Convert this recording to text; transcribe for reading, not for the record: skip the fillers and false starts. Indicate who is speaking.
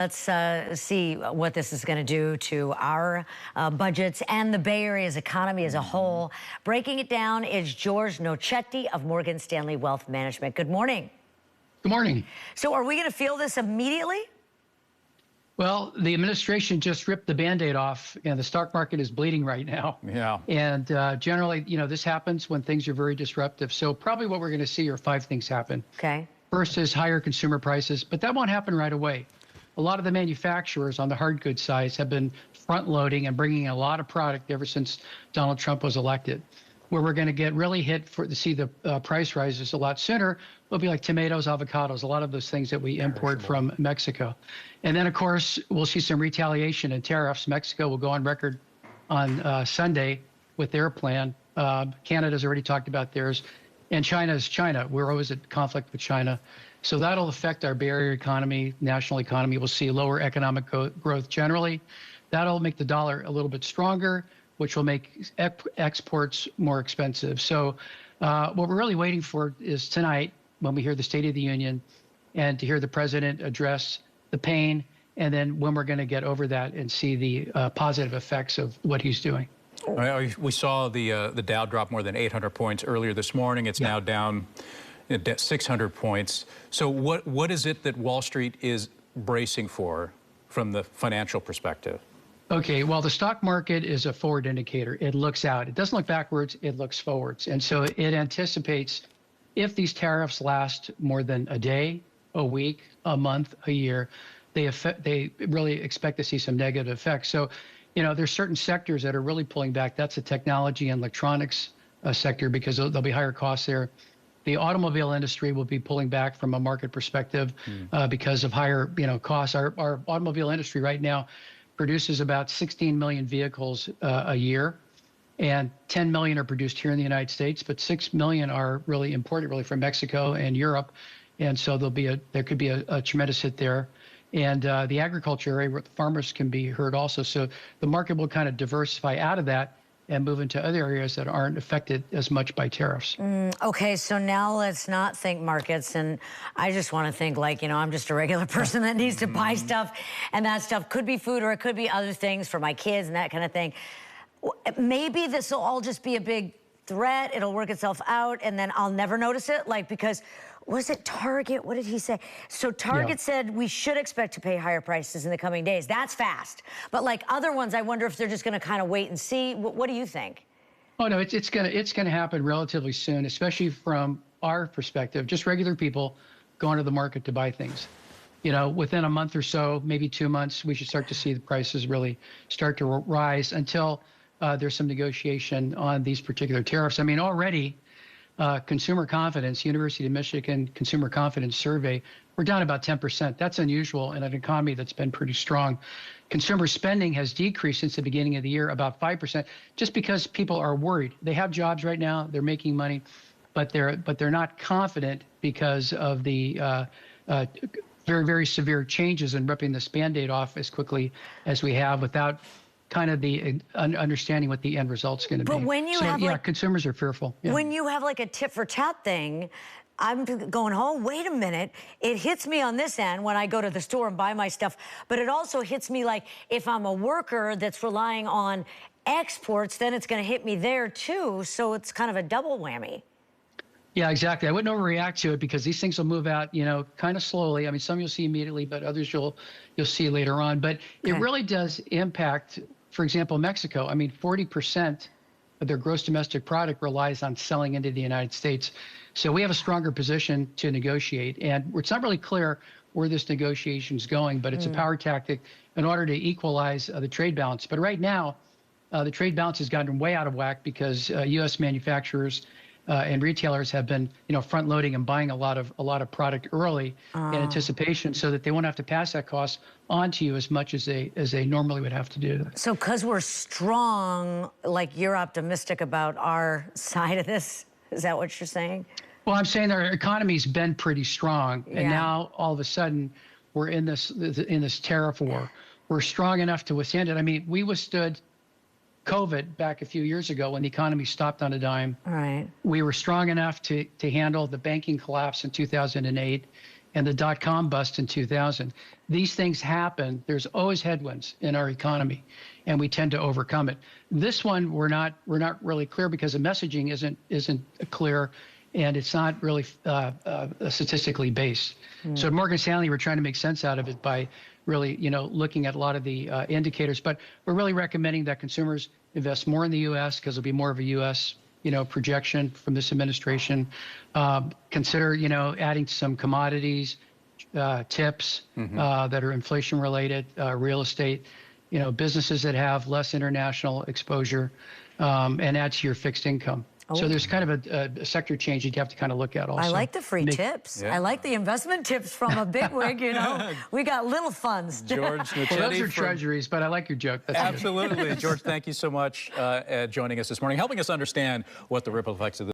Speaker 1: Let's see what this is going to do to our budgets and the Bay Area's economy as a whole. Breaking it down is George Nocete of Morgan Stanley Wealth Management. Good morning.
Speaker 2: Good morning.
Speaker 1: So are we going to feel this immediately?
Speaker 2: Well, the administration just ripped the Band-Aid off, and the stock market is bleeding right now.
Speaker 3: Yeah.
Speaker 2: And generally, this happens when things are very disruptive. So probably what we're going to see are 5 things happen.
Speaker 1: Okay.
Speaker 2: First is higher consumer prices, but that won't happen right away. A lot of the manufacturers on the hard goods side have been front loading and bringing a lot of product ever since Donald Trump was elected. Where we're going to get really hit to see the price rises a lot sooner will be like tomatoes, avocados, a lot of those things that we import from Mexico. And then, of course, we'll see some retaliation and tariffs. Mexico will go on record on Sunday with their plan. Canada's already talked about theirs. And China's China. We're always at conflict with China. So that'll affect our Bay Area economy, national economy. We'll see lower economic growth generally. That'll make the dollar a little bit stronger, which will make exports more expensive. So what we're really waiting for is tonight, when we hear the State of the Union, and to hear the president address the pain, and then when we're going to get over that and see the positive effects of what he's doing.
Speaker 3: We saw the Dow drop more than 800 points earlier this morning. It's now down 600 points. So what is it that Wall Street is bracing for from the financial perspective?
Speaker 2: Okay, well, the stock market is a forward indicator. It looks out. It doesn't look backwards. It looks forwards. And so it anticipates if these tariffs last more than a day, a week, a month, a year, they really expect to see some negative effects. So, there's certain sectors that are really pulling back. That's the technology and electronics sector, because there'll be higher costs there. The automobile industry will be pulling back from a market perspective because of higher, costs. Our automobile industry right now produces about 16 million vehicles a year, and 10 million are produced here in the United States, but 6 million are really imported from Mexico and Europe. And so there could be a tremendous hit there. And the agriculture area, where the farmers can be hurt also. So the market will kind of diversify out of that and move into other areas that aren't affected as much by tariffs.
Speaker 1: Okay, so now let's not think markets, and I just want to think like, I'm just a regular person that needs to buy stuff, and that stuff could be food or it could be other things for my kids and that kind of thing. Maybe this will all just be a big threat, it'll work itself out, and then I'll never notice it, because was it Target? What did he say? So Target said we should expect to pay higher prices in the coming days. That's fast. But like other ones, I wonder if they're just going to kind of wait and see. What do you think?
Speaker 2: Oh, no, it's gonna happen relatively soon, especially from our perspective, just regular people going to the market to buy things. Within a month or so, maybe 2 months, we should start to see the prices really start to rise until there's some negotiation on these particular tariffs. I mean, already consumer confidence, University of Michigan Consumer Confidence Survey, we're down about 10%. That's unusual in an economy that's been pretty strong. Consumer spending has decreased since the beginning of the year about 5%, just because people are worried. They have jobs right now, they're making money, but they're not confident because of the very, very severe changes in ripping this Band-Aid off as quickly as we have without kind of the understanding what the end result's going to be.
Speaker 1: But when you have
Speaker 2: consumers are fearful. Yeah.
Speaker 1: When you have like a tit for tat thing, I'm going, oh, wait a minute. It hits me on this end when I go to the store and buy my stuff, but it also hits me like if I'm a worker that's relying on exports, then it's going to hit me there too. So it's kind of a double whammy.
Speaker 2: Yeah, exactly. I wouldn't overreact to it because these things will move out, kind of slowly. I mean, some you'll see immediately, but others you'll see later on. But it really does impact, for example, Mexico. I mean, 40% of their gross domestic product relies on selling into the United States. So we have a stronger position to negotiate. And it's not really clear where this negotiation is going, but it's a power tactic in order to equalize the trade balance. But right now, the trade balance has gotten way out of whack because U.S. manufacturers and retailers have been, front loading and buying a lot of product early in anticipation, so that they won't have to pass that cost on to you as much as they normally would have to do.
Speaker 1: So, because we're strong, like you're optimistic about our side of this. Is that what you're saying?
Speaker 2: Well, I'm saying our economy's been pretty strong, and now all of a sudden we're in this tariff war. We're strong enough to withstand it. I mean, we withstood COVID back a few years ago when the economy stopped on a dime.
Speaker 1: Right.
Speaker 2: We were strong enough to handle the banking collapse in 2008 and the dot-com bust in 2000. These things happen. There's always headwinds in our economy, and we tend to overcome it. This one, we're not really clear because the messaging isn't clear, and it's not really statistically based. So at Morgan Stanley, we're trying to make sense out of it by really, looking at a lot of the indicators. But we're really recommending that consumers invest more in the U.S. because it'll be more of a U.S. Projection from this administration. Consider, adding some commodities, tips that are inflation related, real estate, businesses that have less international exposure, and add to your fixed income. So there's kind of a sector change you'd have to kind of look at also.
Speaker 1: I like the free tips.
Speaker 3: Yeah.
Speaker 1: I like the investment tips from a bigwig, We got little funds.
Speaker 3: George Nocete.
Speaker 2: Well, those are treasuries, but I like your joke. That's
Speaker 3: Absolutely. George, thank you so much joining us this morning, helping us understand what the ripple effects of this